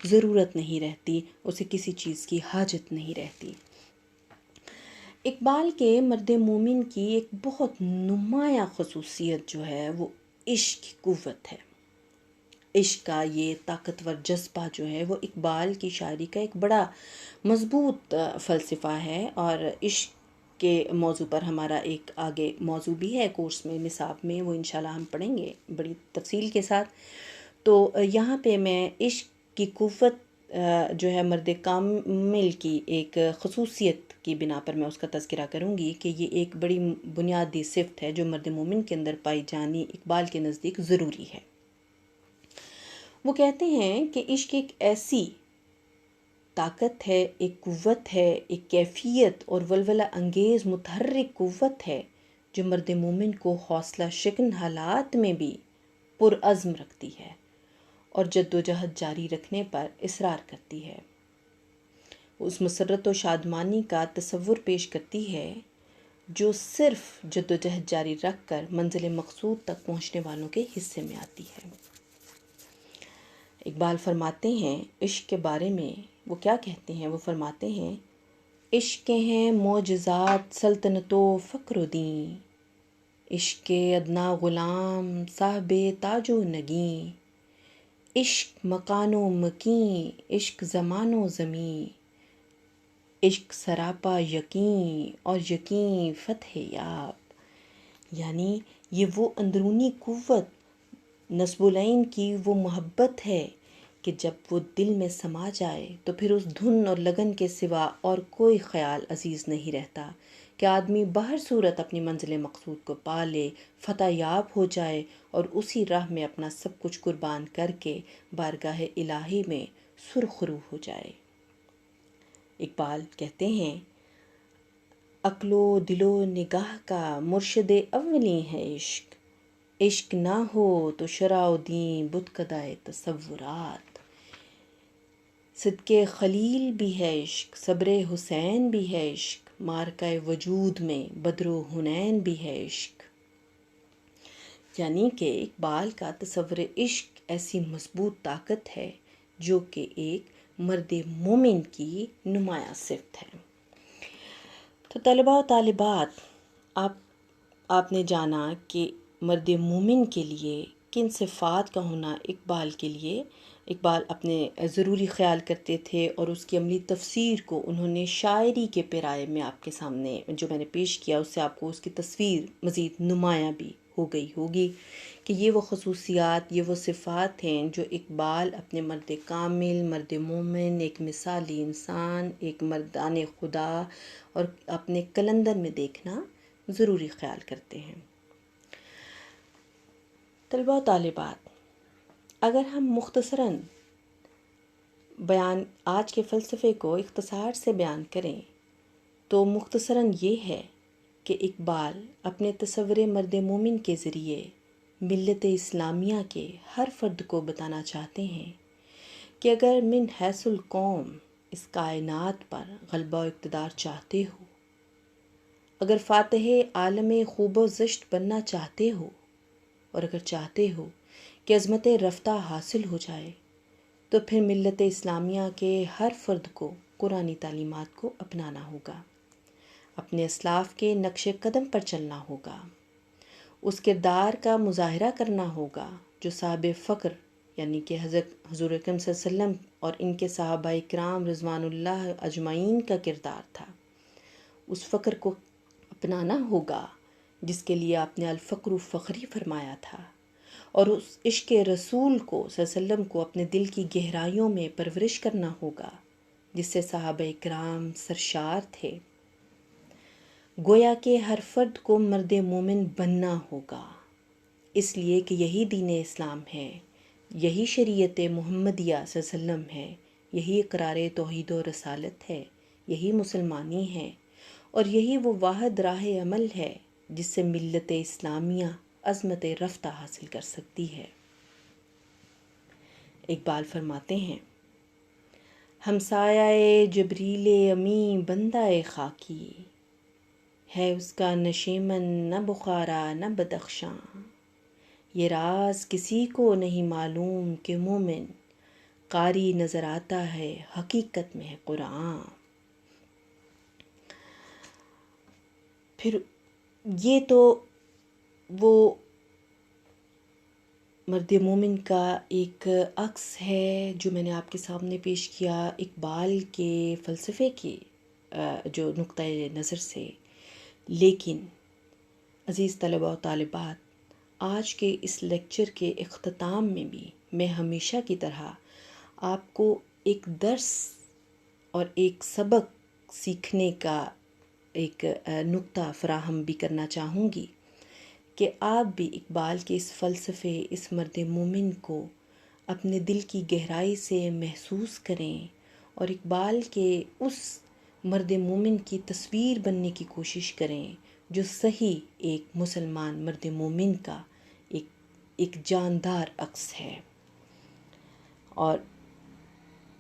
ضرورت نہیں رہتی، اسے کسی چیز کی حاجت نہیں رہتی۔ اقبال کے مرد مومن کی ایک بہت نمایاں خصوصیت جو ہے وہ عشق کی قوت ہے۔ عشق کا یہ طاقتور جذبہ جو ہے وہ اقبال کی شاعری کا ایک بڑا مضبوط فلسفہ ہے، اور عشق کے موضوع پر ہمارا ایک آگے موضوع بھی ہے کورس میں، نصاب میں، وہ انشاءاللہ ہم پڑھیں گے بڑی تفصیل کے ساتھ۔ تو یہاں پہ میں عشق کی قوت جو ہے مرد کامل کی ایک خصوصیت کی بنا پر میں اس کا تذکرہ کروں گی کہ یہ ایک بڑی بنیادی صفت ہے جو مرد مومن کے اندر پائی جانی اقبال کے نزدیک ضروری ہے۔ وہ کہتے ہیں کہ عشق ایک ایسی طاقت ہے، ایک قوت ہے، ایک کیفیت اور ولولہ انگیز متحرک قوت ہے جو مرد مومن کو حوصلہ شکن حالات میں بھی پرعزم رکھتی ہے اور جد و جہد جاری رکھنے پر اصرار کرتی ہے۔ اس مسرت و شادمانی کا تصور پیش کرتی ہے جو صرف جد و جہد جاری رکھ کر منزل مقصود تک پہنچنے والوں کے حصے میں آتی ہے۔ اقبال فرماتے ہیں عشق کے بارے میں، وہ کیا کہتے ہیں؟ وہ فرماتے ہیں، عشق کے ہیں معجزات سلطنت و فقر و دین، عشق کے ادنا غلام صاحب تاج و نگین، عشق مکان و مکین، عشق زمان و زمین، عشق سراپا یقین اور یقین فتح یاب۔ یعنی یہ وہ اندرونی قوت نصب العین کی وہ محبت ہے کہ جب وہ دل میں سما جائے تو پھر اس دھن اور لگن کے سوا اور کوئی خیال عزیز نہیں رہتا کہ آدمی بہر صورت اپنی منزل مقصود کو پا لے، فتح یاب ہو جائے اور اسی راہ میں اپنا سب کچھ قربان کر کے بارگاہ الہی میں سرخرو ہو جائے۔ اقبال کہتے ہیں، عقل و دل و نگاہ کا مرشد اولی ہے عشق، عشق نہ ہو تو شرع و دین بت کدائے تصورات۔ صدقے خلیل بھی ہے عشق، صبر حسین بھی ہے عشق، مارکہ وجود میں بدر و حنین بھی ہے عشق۔ یعنی کہ اقبال کا تصور عشق ایسی مضبوط طاقت ہے جو کہ ایک مرد مومن کی نمایاں صفت ہے۔ تو طلباء و طالبات، آپ نے جانا کہ مرد مومن کے لیے کن صفات کا ہونا اقبال اپنے ضروری خیال کرتے تھے، اور اس کی عملی تفسیر کو انہوں نے شاعری کے پیرائے میں آپ کے سامنے جو میں نے پیش کیا، اس سے آپ کو اس کی تصویر مزید نمایاں بھی ہو گئی ہوگی کہ یہ وہ خصوصیات، یہ وہ صفات ہیں جو اقبال اپنے مرد کامل، مرد مومن، ایک مثالی انسان، ایک مردان خدا اور اپنے کلندر میں دیکھنا ضروری خیال کرتے ہیں۔ طلباء و طالبات، اگر ہم مختصراً آج کے فلسفے کو اختصار سے بیان کریں تو مختصراً یہ ہے کہ اقبال اپنے تصور مرد مومن کے ذریعے ملت اسلامیہ کے ہر فرد کو بتانا چاہتے ہیں کہ اگر من حیث القوم اس کائنات پر غلبہ و اقتدار چاہتے ہو، اگر فاتح عالم خوب و زشت بننا چاہتے ہو، اور اگر چاہتے ہو کہ عظمت رفتہ حاصل ہو جائے، تو پھر ملت اسلامیہ کے ہر فرد کو قرآنی تعلیمات کو اپنانا ہوگا، اپنے اسلاف کے نقش قدم پر چلنا ہوگا، اس کردار کا مظاہرہ کرنا ہوگا جو صاحب فقر یعنی کہ حضور اکرم صلی اللہ علیہ وسلم اور ان کے صحابہ کرام رضوان اللہ اجمعین کا کردار تھا۔ اس فقر کو اپنانا ہوگا جس کے لیے آپ نے الفقر فخری فرمایا تھا، اور اس عشق رسول کو صلی اللہ علیہ وسلم کو اپنے دل کی گہرائیوں میں پرورش کرنا ہوگا جس سے صحابہ کرام سرشار تھے۔ گویا کہ ہر فرد کو مرد مومن بننا ہوگا، اس لیے کہ یہی دین اسلام ہے، یہی شریعت محمدیہ صلی اللہ علیہ وسلم ہے، یہی اقرار توحید و رسالت ہے، یہی مسلمانی ہے، اور یہی وہ واحد راہ عمل ہے جس سے ملت اسلامیہ عظمت رفتہ حاصل کر سکتی ہے۔ اقبال فرماتے ہیں، ہمسایہ جبریل امی بندہ خاکی، ہے اس کا نشیمن نہ بخارا نہ بدخشاں، یہ راز کسی کو نہیں معلوم کہ مومن قاری نظر آتا ہے حقیقت میں ہے قرآن۔ پھر یہ تو وہ مرد مومن کا ایک عکس ہے جو میں نے آپ کے سامنے پیش کیا اقبال کے فلسفے کی جو نقطۂ نظر سے۔ لیکن عزیز طلباء و طالبات، آج کے اس لیکچر کے اختتام میں بھی میں ہمیشہ کی طرح آپ کو ایک درس اور ایک سبق سیکھنے کا ایک نقطہ فراہم بھی کرنا چاہوں گی کہ آپ بھی اقبال کے اس فلسفے، اس مرد مومن کو اپنے دل کی گہرائی سے محسوس کریں اور اقبال کے اس مرد مومن کی تصویر بننے کی کوشش کریں جو صحیح ایک مسلمان مرد مومن کا ایک جاندار عکس ہے۔ اور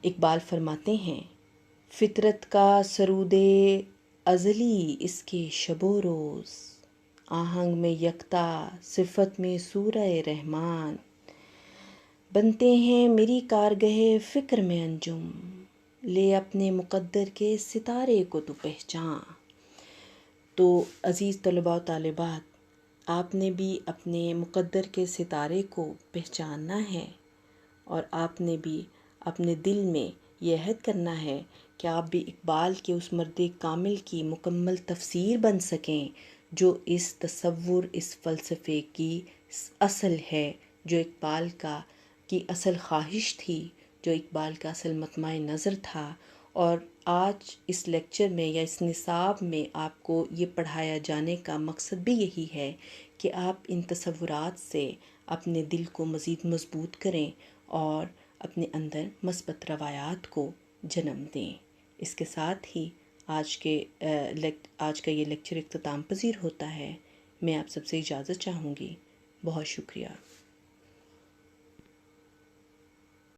اقبال فرماتے ہیں، فطرت کا سرود ازلی اس کے شب و روز، آہنگ میں یکتا صفت میں سورہ رحمان، بنتے ہیں میری کارگہ فکر میں انجم، لے اپنے مقدر کے ستارے کو تو پہچان۔ تو عزیز طلباء و طالبات، آپ نے بھی اپنے مقدر کے ستارے کو پہچاننا ہے، اور آپ نے بھی اپنے دل میں یہ عہد کرنا ہے کہ آپ بھی اقبال کے اس مرد کامل کی مکمل تفسیر بن سکیں جو اس تصور، اس فلسفے کی اصل ہے، جو اقبال کی اصل خواہش تھی، جو اقبال کا اصل مطمع نظر تھا، اور آج اس لیکچر میں یا اس نصاب میں آپ کو یہ پڑھایا جانے کا مقصد بھی یہی ہے کہ آپ ان تصورات سے اپنے دل کو مزید مضبوط کریں اور اپنے اندر مثبت روایات کو جنم دیں۔ اس کے ساتھ ہی آج کا یہ لیکچر اختتام پذیر ہوتا ہے۔ میں آپ سب سے اجازت چاہوں گی۔ بہت شکریہ۔